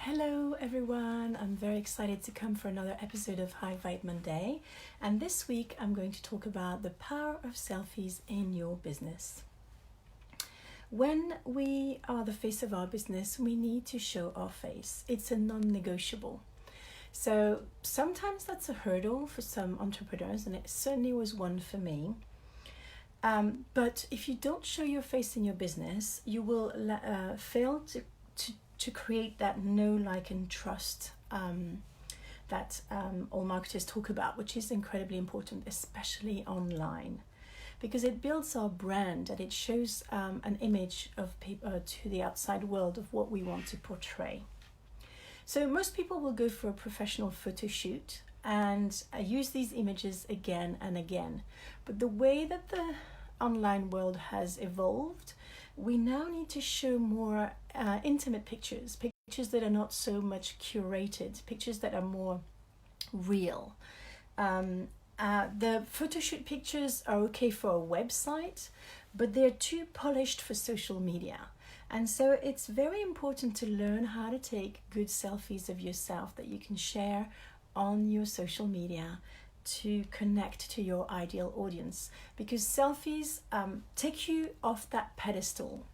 Hello everyone, I'm very excited to come for another episode of High Vibe Monday, and this week I'm going to talk about the power of selfies in your business. When we are the face of our business, we need to show our face. It's a non-negotiable. So sometimes that's a hurdle for some entrepreneurs, and it certainly was one for me. But if you don't show your face in your business, you will fail to create that know, like, and trust that all marketers talk about, which is incredibly important, especially online, because it builds our brand and it shows an image of people to the outside world of what we want to portray. So most people will go for a professional photo shoot and use these images again and again. But the way that the online world has evolved, we now need to show more intimate pictures that are not so much curated, pictures that are more real. The photo shoot pictures are okay for a website, but they're too polished for social media. And so it's very important to learn how to take good selfies of yourself that you can share on your social media to connect to your ideal audience, because selfies take you off that pedestal.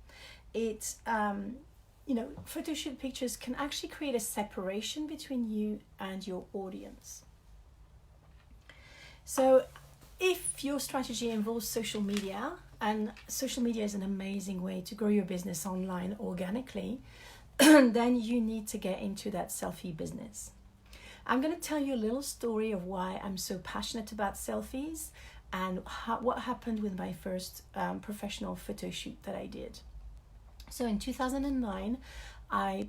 Photo shoot pictures can actually create a separation between you and your audience. So if your strategy involves social media, and social media is an amazing way to grow your business online organically, then you need to get into that selfie business. I'm going to tell you a little story of why I'm so passionate about selfies and what happened with my first professional photo shoot that I did. So in 2009, I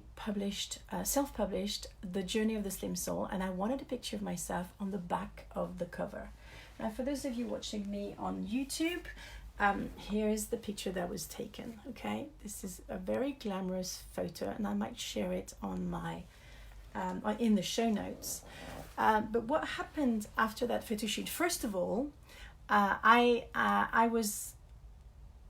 self-published The Journey of the Slim Soul, and I wanted a picture of myself on the back of the cover. Now, for those of you watching me on YouTube, here's the picture that was taken, okay? This is a very glamorous photo, and I might share it on my in the show notes. But what happened after that photo shoot? First of all, I was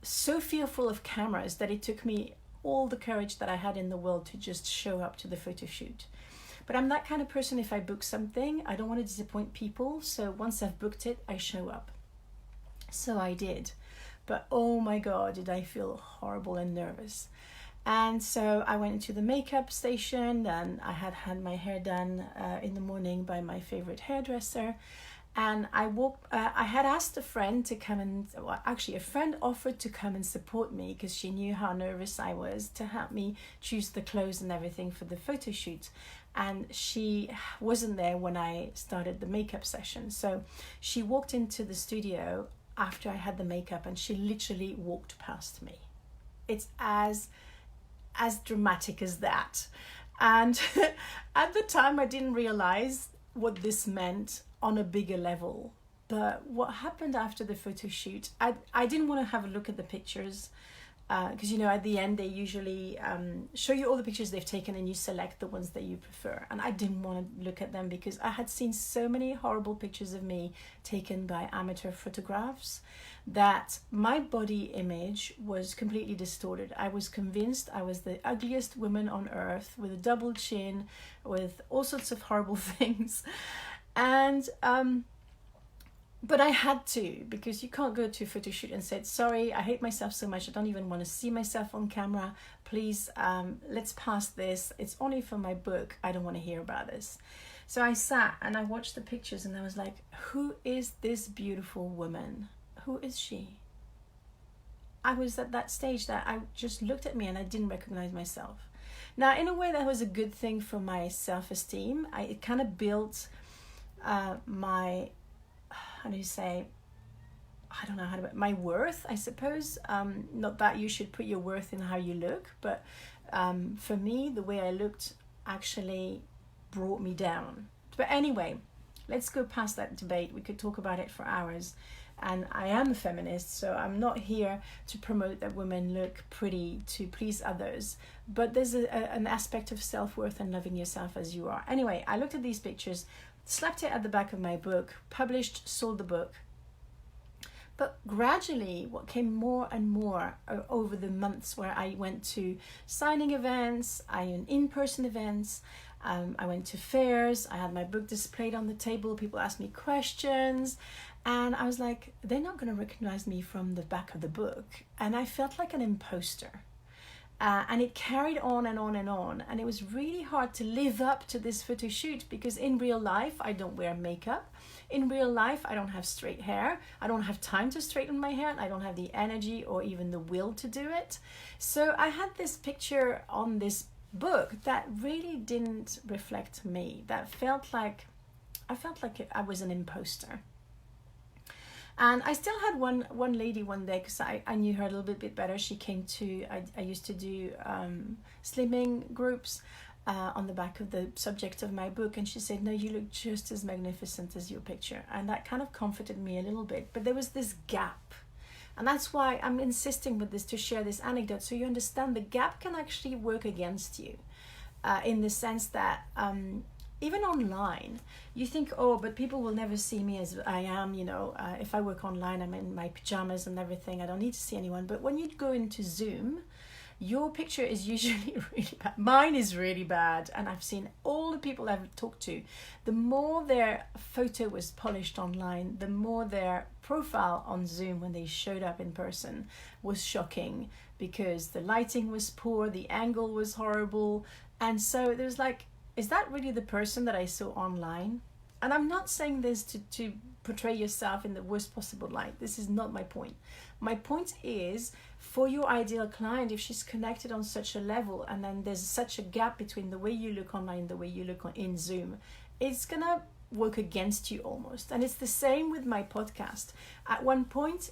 so fearful of cameras that it took me all the courage that I had in the world to just show up to the photo shoot. But I'm that kind of person, if I book something, I don't want to disappoint people. So once I've booked it, I show up. So I did. But oh my God, did I feel horrible and nervous. And so I went into the makeup station, and I had my hair done in the morning by my favorite hairdresser. And I had asked a friend to come a friend offered to come and support me because she knew how nervous I was, to help me choose the clothes and everything for the photo shoot. And she wasn't there when I started the makeup session. So she walked into the studio after I had the makeup, and she literally walked past me. It's as dramatic as that. And at the time I didn't realize what this meant on a bigger level. But what happened after the photo shoot, I didn't want to have a look at the pictures because at the end they usually show you all the pictures they've taken, and you select the ones that you prefer. And I didn't want to look at them because I had seen so many horrible pictures of me taken by amateur photographs that my body image was completely distorted. I was convinced I was the ugliest woman on earth, with a double chin, with all sorts of horrible things. And but I had to, because you can't go to a photo shoot and say, sorry, I hate myself so much, I don't even want to see myself on camera, please, let's pass this, it's only for my book, I don't want to hear about this. So I sat and I watched the pictures, and I was like, who is this beautiful woman? Who is she? I was at that stage that I just looked at me and I didn't recognize myself. Now, in a way, that was a good thing for my self-esteem. It kind of built my, my worth, I suppose. Not that you should put your worth in how you look, but for me, the way I looked actually brought me down. But anyway, let's go past that debate. We could talk about it for hours. And I am a feminist, so I'm not here to promote that women look pretty to please others. But there's an aspect of self-worth and loving yourself as you are. Anyway, I looked at these pictures, slapped it at the back of my book, published, sold the book. But gradually, what came more and more over the months where I went to signing events, in-person events, I went to fairs, I had my book displayed on the table, people asked me questions, and I was like, they're not going to recognize me from the back of the book. And I felt like an imposter. And it carried on and on and on. And it was really hard to live up to this photo shoot because in real life, I don't wear makeup. In real life, I don't have straight hair. I don't have time to straighten my hair. I don't have the energy or even the will to do it. So I had this picture on this book that really didn't reflect me. That felt like, I felt like I was an imposter. And I still had one lady one day, because I knew her a little bit better. She came to, I used to do slimming groups on the back of the subject of my book. And she said, no, you look just as magnificent as your picture. And that kind of comforted me a little bit. But there was this gap. And that's why I'm insisting with this, to share this anecdote, so you understand the gap can actually work against you in the sense that even online, you think, oh, but people will never see me as I am, if I work online, I'm in my pajamas and everything, I don't need to see anyone. But when you go into Zoom, your picture is usually really bad. Mine is really bad. And I've seen all the people I've talked to, the more their photo was polished online, the more their profile on Zoom when they showed up in person was shocking, because the lighting was poor, the angle was horrible. And so there's like, is that really the person that I saw online? And I'm not saying this to portray yourself in the worst possible light. This is not my point. My point is, for your ideal client, if she's connected on such a level, and then there's such a gap between the way you look online and the way you look in Zoom, it's gonna work against you almost. And it's the same with my podcast. At one point,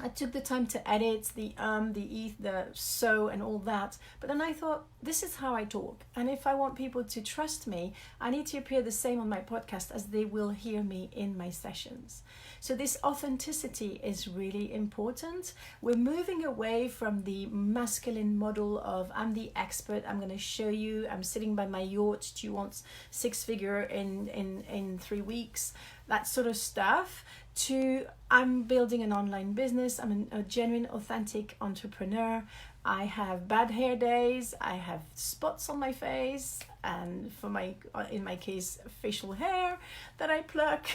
I took the time to edit the the so and all that. But then I thought, this is how I talk. And if I want people to trust me, I need to appear the same on my podcast as they will hear me in my sessions. So this authenticity is really important. We're moving away from the masculine model of, I'm the expert, I'm going to show you, I'm sitting by my yacht, do you want 6-figure in 3 weeks? That sort of stuff, to I'm building an online business, I'm a genuine, authentic entrepreneur. I have bad hair days, I have spots on my face, and in my case, facial hair that I pluck.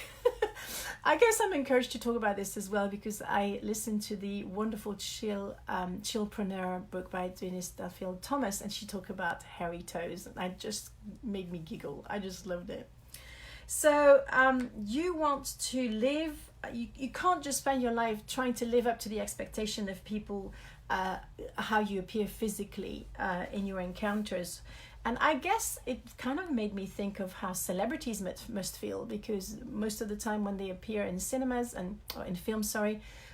I guess I'm encouraged to talk about this as well, because I listened to the wonderful Chillpreneur book by Denise Duffield Thomas, and she talked about hairy toes, and it just made me giggle. I just loved it. So you want to live, you can't just spend your life trying to live up to the expectation of people, how you appear physically in your encounters. And I guess it kind of made me think of how celebrities must feel, because most of the time when they appear in cinemas or in films,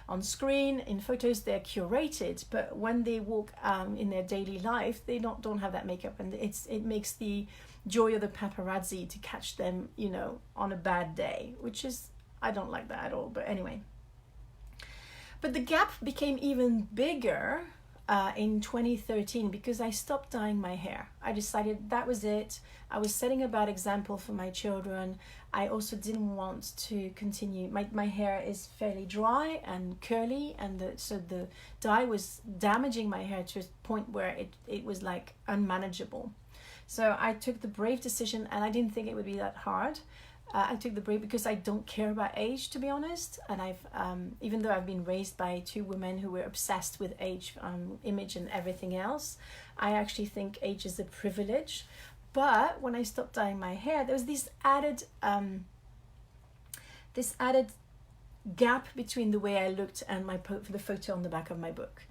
on screen, in photos, they're curated. But when they walk in their daily life, they don't have that makeup, and it makes the joy of the paparazzi to catch them, on a bad day, which is, I don't like that at all. But anyway, but the gap became even bigger in 2013, because I stopped dyeing my hair. I decided that was it. I was setting a bad example for my children. I also didn't want to continue. My hair is fairly dry and curly, and so the dye was damaging my hair to a point where it was like unmanageable. So I took the brave decision, and I didn't think it would be that hard. I took the brave because I don't care about age, to be honest. And I've, even though I've been raised by 2 women who were obsessed with age, image and everything else, I actually think age is a privilege. But when I stopped dyeing my hair, there was this added gap between the way I looked and the photo on the back of my book.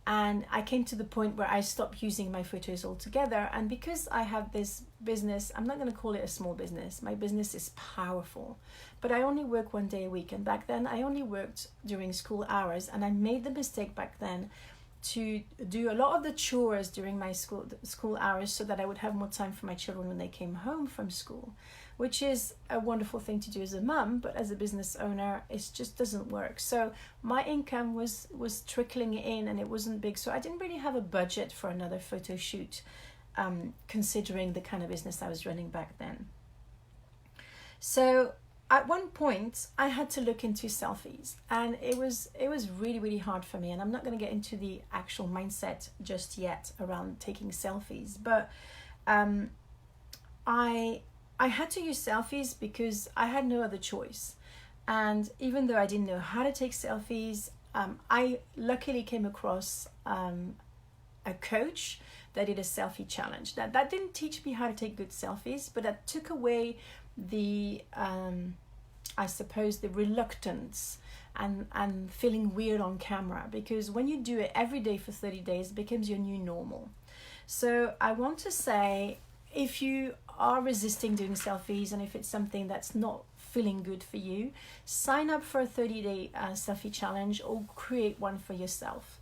And I came to the point where I stopped using my photos altogether. And because I have this business, I'm not going to call it a small business. My business is powerful, but I only work 1 day a week. And back then I only worked during school hours. And I made the mistake back then to do a lot of the chores during my school hours, so that I would have more time for my children when they came home from school, which is a wonderful thing to do as a mum, but as a business owner, it just doesn't work. So my income was trickling in, and it wasn't big. So I didn't really have a budget for another photo shoot, considering the kind of business I was running back then. So at one point I had to look into selfies, and it was really, really hard for me. And I'm not going to get into the actual mindset just yet around taking selfies, but I had to use selfies because I had no other choice. And even though I didn't know how to take selfies, I luckily came across a coach that did a selfie challenge. That didn't teach me how to take good selfies, but that took away the I suppose the reluctance and feeling weird on camera, because when you do it every day for 30 days, it becomes your new normal. So I want to say, if you are resisting doing selfies, and if it's something that's not feeling good for you, sign up for a 30-day selfie challenge, or create one for yourself.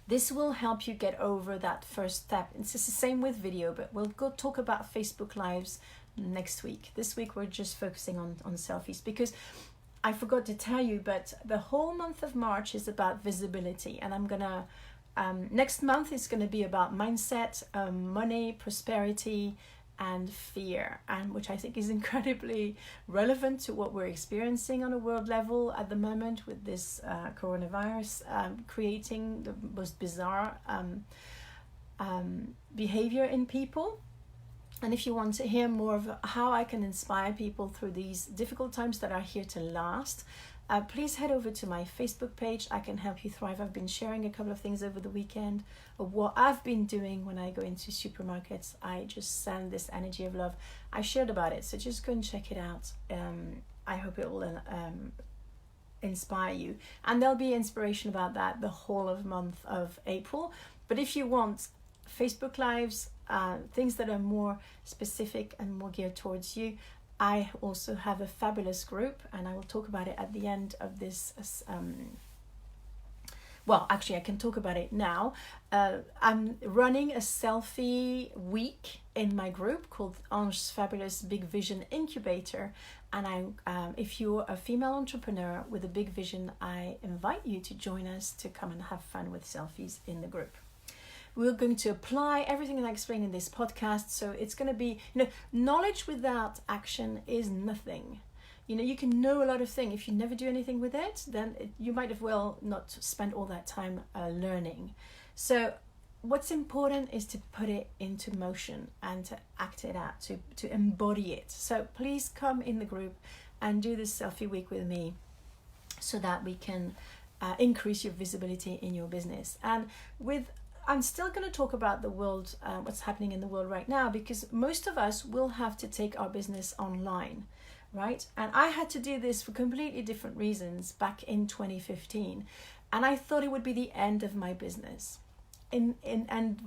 This will help you get over that first step. It's just the same with video, but we'll go talk about Facebook Lives next week. This week we're just focusing on selfies, because I forgot to tell you, but the whole month of March is about visibility, and I'm gonna next month is going to be about mindset, money, prosperity, and fear, and which I think is incredibly relevant to what we're experiencing on a world level at the moment with this coronavirus creating the most bizarre behavior in people. And if you want to hear more of how I can inspire people through these difficult times that are here to last, please head over to my Facebook page. I Can Help You Thrive. I've been sharing a couple of things over the weekend of what I've been doing when I go into supermarkets. I just send this energy of love. I shared about it, so just go and check it out. I hope it will inspire you. And there'll be inspiration about that the whole of month of April. But if you want Facebook Lives, things that are more specific and more geared towards you, I also have a fabulous group, and I will talk about it at the end of this. Well, actually, I can talk about it now. I'm running a selfie week in my group called Ange's Fabulous Big Vision Incubator. And if you're a female entrepreneur with a big vision, I invite you to join us to come and have fun with selfies in the group. We're going to apply everything that I explained in this podcast. So it's going to be, knowledge without action is nothing. You can know a lot of things. If you never do anything with it, then you might as well not spend all that time learning. So what's important is to put it into motion and to act it out, to embody it. So please come in the group and do this selfie week with me so that we can increase your visibility in your business. And I'm still going to talk about the world, what's happening in the world right now, because most of us will have to take our business online, right? And I had to do this for completely different reasons back in 2015. And I thought it would be the end of my business. And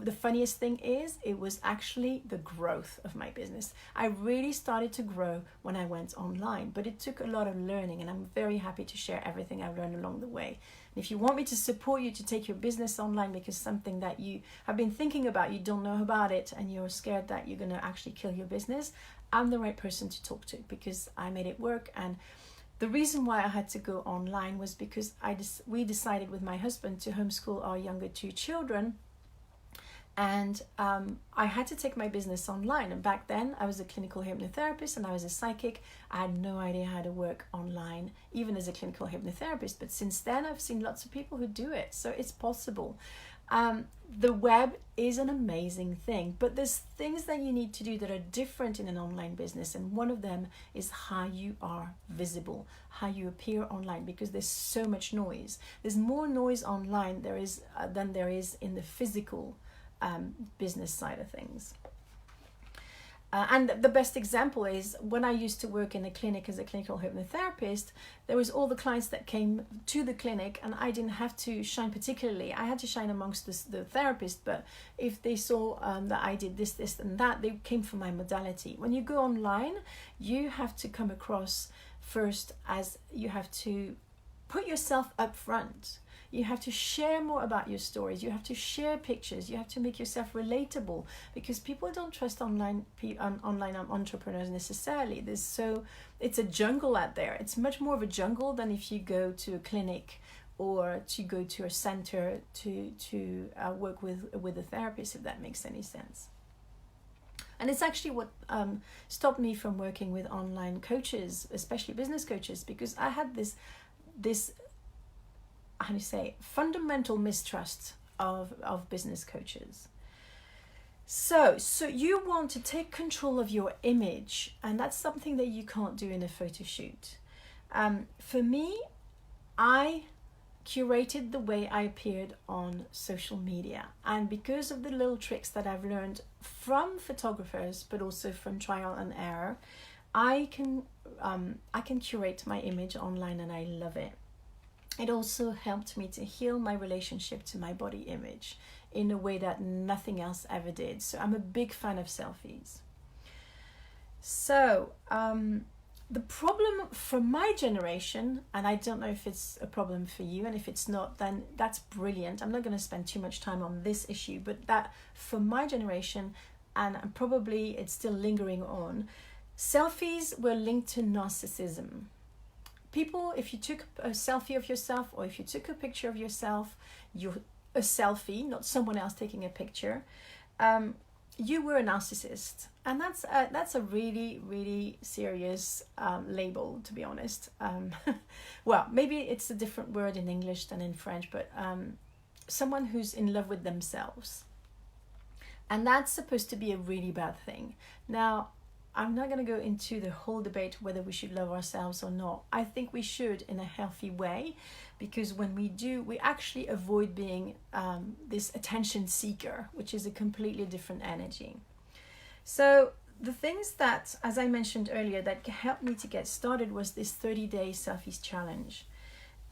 the funniest thing is, it was actually the growth of my business. I really started to grow when I went online, but it took a lot of learning, and I'm very happy to share everything I've learned along the way. And if you want me to support you to take your business online because something that you have been thinking about, you don't know about it, and you're scared that you're going to actually kill your business, I'm the right person to talk to, because I made it work. And the reason why I had to go online was because we decided with my husband to homeschool our younger two children, and I had to take my business online. And back then I was a clinical hypnotherapist and I was a psychic. I had no idea how to work online, even as a clinical hypnotherapist. But since then I've seen lots of people who do it, so it's possible. The web is an amazing thing, but there's things that you need to do that are different in an online business, and one of them is how you are visible, how you appear online, because there's so much noise. There's more noise online than there is in the physical business side of things. And the best example is when I used to work in a clinic as a clinical hypnotherapist, there was all the clients that came to the clinic, and I didn't have to shine particularly. I had to shine amongst the therapist, but if they saw that I did this and that, they came for my modality. When you go online, you have to come across first as you have to put yourself up front. You have to share more about your stories. You have to share pictures. You have to make yourself relatable, because people don't trust online entrepreneurs necessarily. It's a jungle out there. It's much more of a jungle than if you go to a clinic or to go to a center to work with a therapist, if that makes any sense. And it's actually what stopped me from working with online coaches, especially business coaches, because I had this how do you say, fundamental mistrust of business coaches. So you want to take control of your image, and that's something that you can't do in a photo shoot. For me, I curated the way I appeared on social media, and because of the little tricks that I've learned from photographers, but also from trial and error, I can curate my image online, and I love it. It also helped me to heal my relationship to my body image in a way that nothing else ever did. So I'm a big fan of selfies. So the problem for my generation, and I don't know if it's a problem for you, and if it's not, then that's brilliant. I'm not going to spend too much time on this issue, but that for my generation, and probably it's still lingering on, selfies were linked to narcissism. People, if you took a selfie of yourself, or if you took a picture of yourself, a selfie, not someone else taking a picture, you were a narcissist. And that's a really, really serious label, to be honest. Well, maybe it's a different word in English than in French, but someone who's in love with themselves. And that's supposed to be a really bad thing. Now, I'm not going to go into the whole debate whether we should love ourselves or not. I think we should in a healthy way, because when we do, we actually avoid being this attention seeker, which is a completely different energy. So the things that, as I mentioned earlier, that helped me to get started was this 30-day selfies challenge.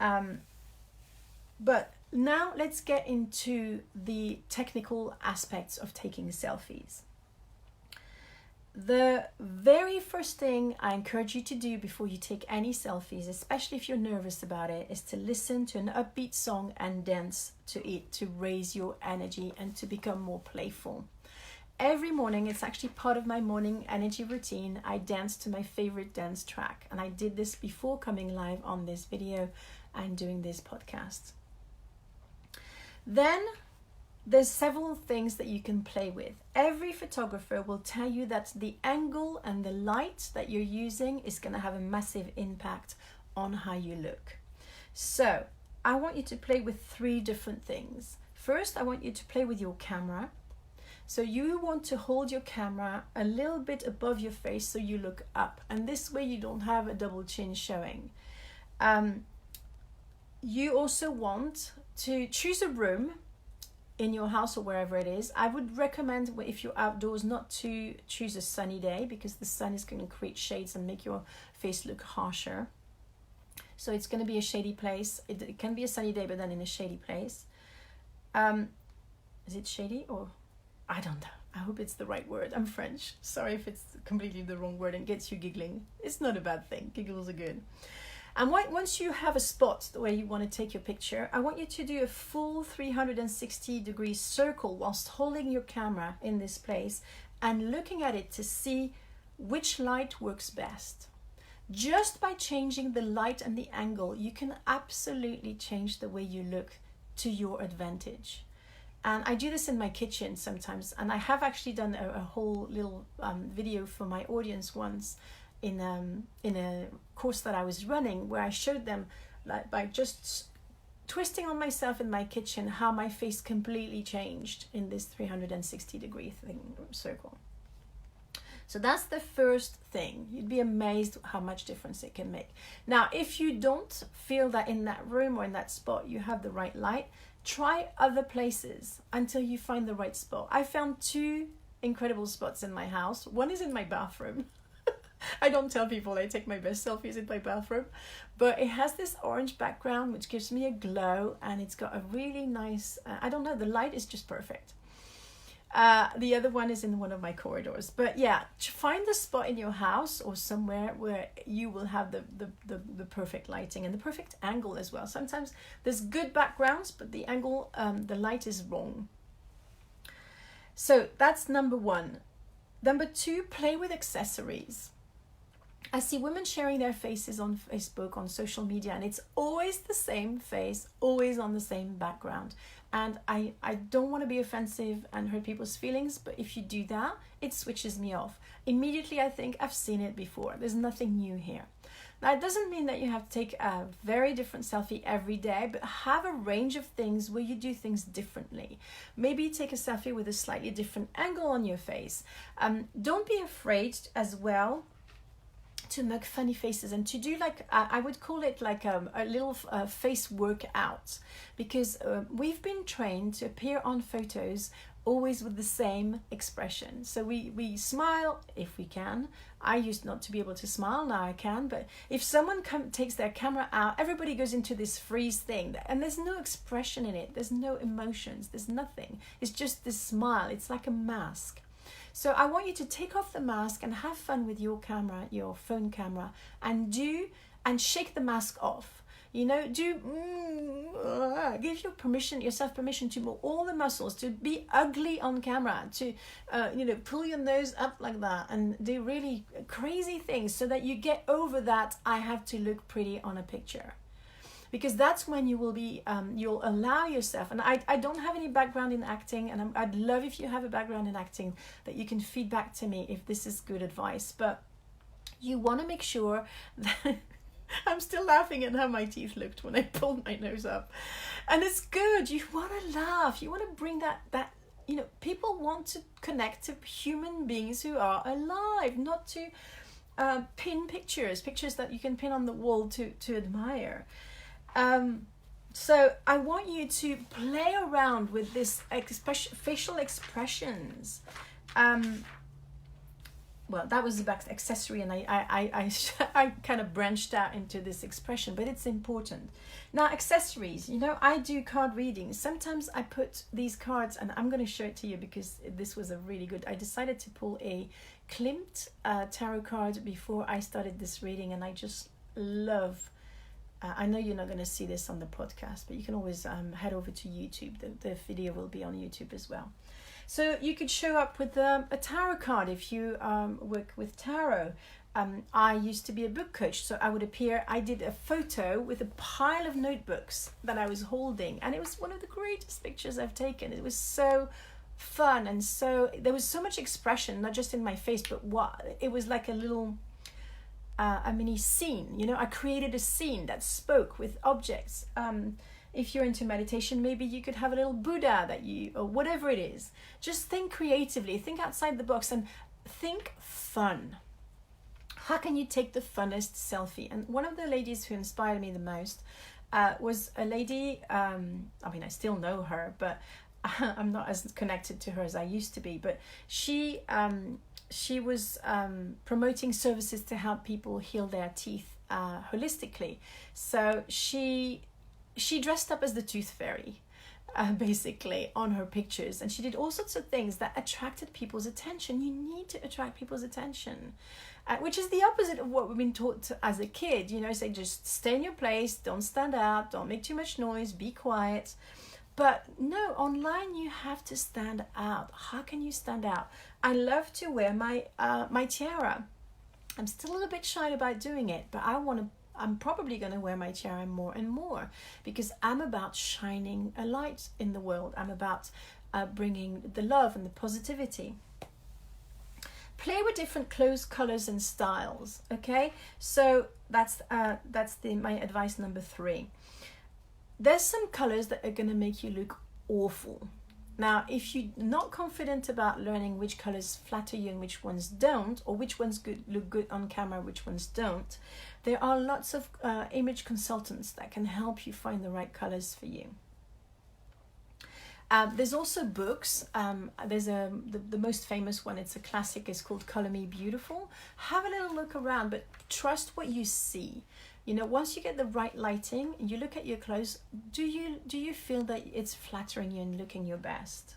But now let's get into the technical aspects of taking selfies. The very first thing I encourage you to do before you take any selfies, especially if you're nervous about it, is to listen to an upbeat song and dance to it to raise your energy and to become more playful. Every morning, it's actually part of my morning energy routine, I dance to my favorite dance track. And I did this before coming live on this video and doing this podcast. Then there's several things that you can play with. Every photographer will tell you that the angle and the light that you're using is going to have a massive impact on how you look. So I want you to play with 3 different things. First, I want you to play with your camera. So you want to hold your camera a little bit above your face so you look up, and this way you don't have a double chin showing. You also want to choose a room in your house or wherever it is. I would recommend, if you're outdoors, not to choose a sunny day, because the sun is going to create shades and make your face look harsher. So it's going to be a shady place. It can be a sunny day, but then in a shady place. Is it shady, or I don't know. I hope it's the right word. I'm French. Sorry if it's completely the wrong word and gets you giggling. It's not a bad thing. Giggles are good. And once you have a spot where you want to take your picture, I want you to do a full 360-degree circle whilst holding your camera in this place and looking at it to see which light works best. Just by changing the light and the angle, you can absolutely change the way you look to your advantage. And I do this in my kitchen sometimes, and I have actually done a whole little video for my audience once in a course that I was running, where I showed them, like, by just twisting on myself in my kitchen, how my face completely changed in this 360-degree circle. So that's the first thing. You'd be amazed how much difference it can make. Now, if you don't feel that in that room or in that spot you have the right light, try other places until you find the right spot. I found 2 incredible spots in my house. One is in my bathroom. I don't tell people I take my best selfies in my bathroom, but it has this orange background which gives me a glow, and it's got a really nice, I don't know, the light is just perfect. The other one is in one of my corridors. But yeah, find the spot in your house or somewhere where you will have the perfect lighting and the perfect angle as well. Sometimes there's good backgrounds, but the angle, the light is wrong. So that's number 1. Number 2, play with accessories. I see women sharing their faces on Facebook, on social media, and it's always the same face, always on the same background. And I don't want to be offensive and hurt people's feelings, but if you do that, it switches me off. Immediately, I think I've seen it before. There's nothing new here. Now, it doesn't mean that you have to take a very different selfie every day, but have a range of things where you do things differently. Maybe take a selfie with a slightly different angle on your face. Don't be afraid as well to make funny faces and to do like I would call it like a little face workout, because we've been trained to appear on photos always with the same expression. So we smile if we can. I used not to be able to smile, now I can, but if someone takes their camera out, everybody goes into this freeze thing, and there's no expression in it, there's no emotions, there's nothing, it's just this smile, it's like a mask. So I want you to take off the mask and have fun with your camera, your phone camera, and shake the mask off. Give yourself permission to move all the muscles, to be ugly on camera, to, pull your nose up like that and do really crazy things so that you get over that I have to look pretty on a picture. Because that's when you will be, you'll allow yourself, and I don't have any background in acting, and I'd love if you have a background in acting that you can feed back to me if this is good advice, but you want to make sure that, I'm still laughing at how my teeth looked when I pulled my nose up, and it's good, you want to laugh, you want to bring that people want to connect to human beings who are alive, not to pin pictures that you can pin on the wall to admire. So I want you to play around with this facial expressions. Well, that was about accessory, and I kind of branched out into this expression, but it's important. Now, accessories, I do card readings. Sometimes I put these cards, and I'm going to show it to you because this was a really good, I decided to pull a Klimt tarot card before I started this reading, and I just love, I know you're not going to see this on the podcast, but you can always head over to YouTube. The video will be on YouTube as well. So you could show up with a tarot card if you work with tarot. I used to be a book coach, so I did a photo with a pile of notebooks that I was holding, and it was one of the greatest pictures I've taken. It was so fun, and there was so much expression, not just in my face, but it was like a little a mini scene. I created a scene that spoke with objects. If you're into meditation, maybe you could have a little Buddha or whatever it is. Just think creatively, think outside the box, and think fun. How can you take the funnest selfie? And one of the ladies who inspired me the most was a lady, I still know her, but I'm not as connected to her as I used to be, but she was promoting services to help people heal their teeth holistically. So she dressed up as the tooth fairy, basically, on her pictures, and she did all sorts of things that attracted people's attention. You need to attract people's attention, which is the opposite of what we've been taught as a kid. Say just stay in your place, don't stand out, don't make too much noise, be quiet. But no, online you have to stand out. How can you stand out? I love to wear my tiara. I'm still a little bit shy about doing it, but I'm probably going to wear my tiara more and more, because I'm about shining a light in the world. I'm about bringing the love and the positivity. Play with different clothes, colors, and styles. Okay, so that's my advice number 3. There's some colors that are going to make you look awful. Now, if you're not confident about learning which colors flatter you and which ones don't, or which ones look good on camera, which ones don't, there are lots of image consultants that can help you find the right colors for you. There's also books. There's the most famous one, it's a classic, it's called Color Me Beautiful. Have a little look around, but trust what you see. Once you get the right lighting and you look at your clothes, do you feel that it's flattering you and looking your best?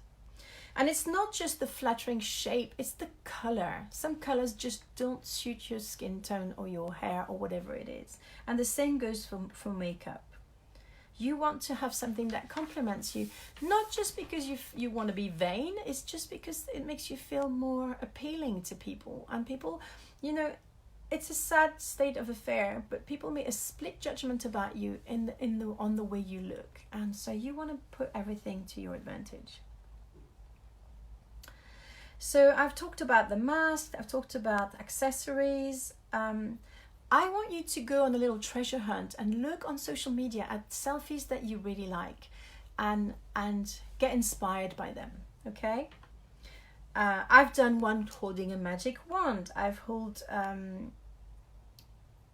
And it's not just the flattering shape, it's the color. Some colors just don't suit your skin tone or your hair or whatever it is. And the same goes for makeup. You want to have something that complements you, not just because you want to be vain, it's just because it makes you feel more appealing to people. And people, it's a sad state of affair, but people make a split judgment about you on the way you look, and so you want to put everything to your advantage. So I've talked about the mask, I've talked about accessories. I want you to go on a little treasure hunt and look on social media at selfies that you really like, and get inspired by them. Okay. I've done one holding a magic wand. I've held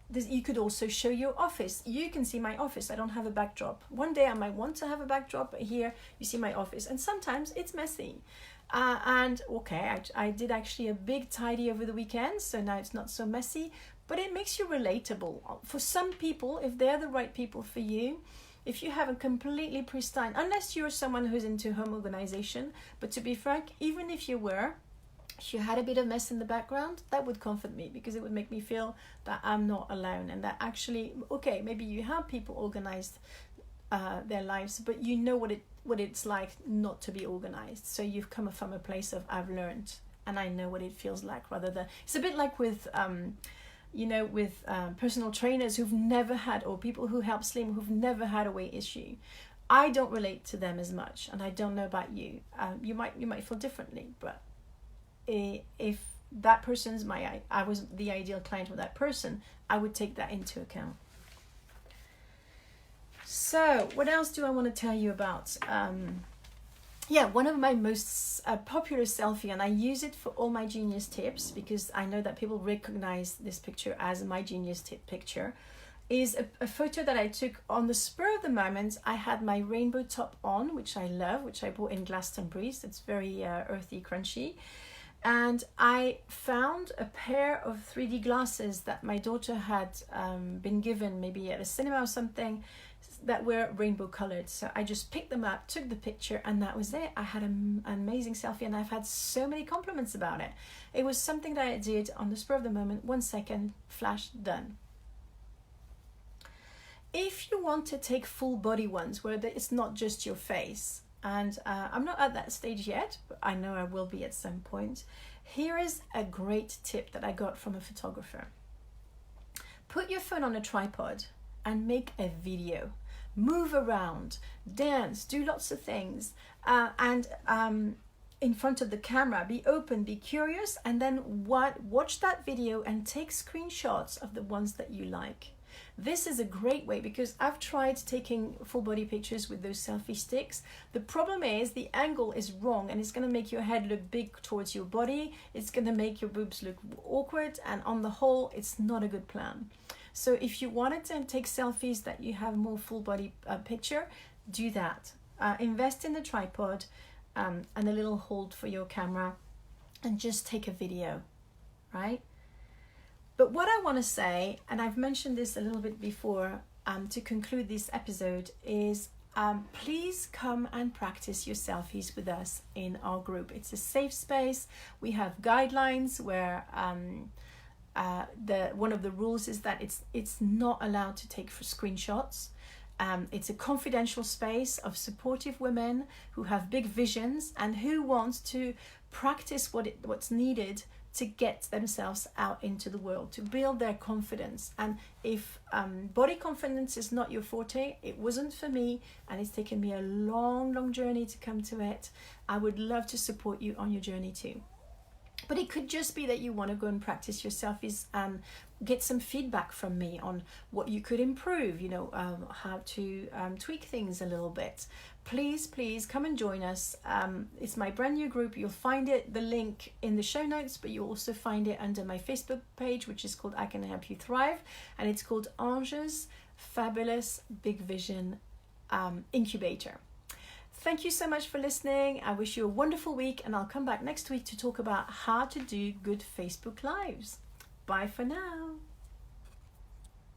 this. You could also show your office. You can see my office. I don't have a backdrop. One day I might want to have a backdrop, but here you see my office, and sometimes it's messy. And okay, I did actually a big tidy over the weekend, so now it's not so messy, but it makes you relatable. For some people, if they're the right people for you, if you have a completely pristine, unless you're someone who's into home organization, but to be frank, even if you had a bit of mess in the background, that would comfort me, because it would make me feel that I'm not alone, and that actually, okay, maybe you have people organized their lives, but you know what it's like not to be organized. So you've come from a place of, I've learned and I know what it feels like, rather than, it's a bit like with personal trainers who've never had, or people who help slim who've never had a weight issue. I don't relate to them as much, and I don't know about you. You might feel differently, but if that person's I was the ideal client for that person, I would take that into account. So what else do I want to tell you about? One of my most popular selfie, and I use it for all my Genius tips, because I know that people recognize this picture as my Genius tip picture, is a photo that I took on the spur of the moment. I had my rainbow top on, which I love, which I bought in Glastonbury. It's very earthy, crunchy. And I found a pair of 3D glasses that my daughter had been given, maybe at a cinema or something, that were rainbow colored. So I just picked them up, took the picture, and that was it. I had an amazing selfie, and I've had so many compliments about it. It was something that I did on the spur of the moment, 1 second, flash, done. If you want to take full body ones where it's not just your face, and I'm not at that stage yet, but I know I will be at some point, here is a great tip that I got from a photographer. Put your phone on a tripod and make a video. Move around, dance, do lots of things, and in front of the camera, be open, be curious, and then watch that video and take screenshots of the ones that you like. This is a great way, because I've tried taking full body pictures with those selfie sticks. The problem is the angle is wrong, and it's going to make your head look big towards your body. It's going to make your boobs look awkward, and on the whole, it's not a good plan. So if you wanted to take selfies that you have more full body picture, do that. Invest in the tripod and a little hold for your camera, and just take a video, right? But what I want to say, and I've mentioned this a little bit before, to conclude this episode, is please come and practice your selfies with us in our group. It's a safe space. We have guidelines where one of the rules is that it's not allowed to take screenshots. It's a confidential space of supportive women who have big visions and who want to practice what's needed to get themselves out into the world, to build their confidence. And if body confidence is not your forte, it wasn't for me, and it's taken me a long journey to come to it, I would love to support you on your journey too. But it could just be that you want to go and practice your selfies and get some feedback from me on what you could improve, how to tweak things a little bit. Please come and join us. It's my brand new group. You'll find the link in the show notes, but you'll also find it under my Facebook page, which is called I Can Help You Thrive. And it's called Ange's Fabulous Big Vision Incubator. Thank you so much for listening. I wish you a wonderful week, and I'll come back next week to talk about how to do good Facebook Lives. Bye for now.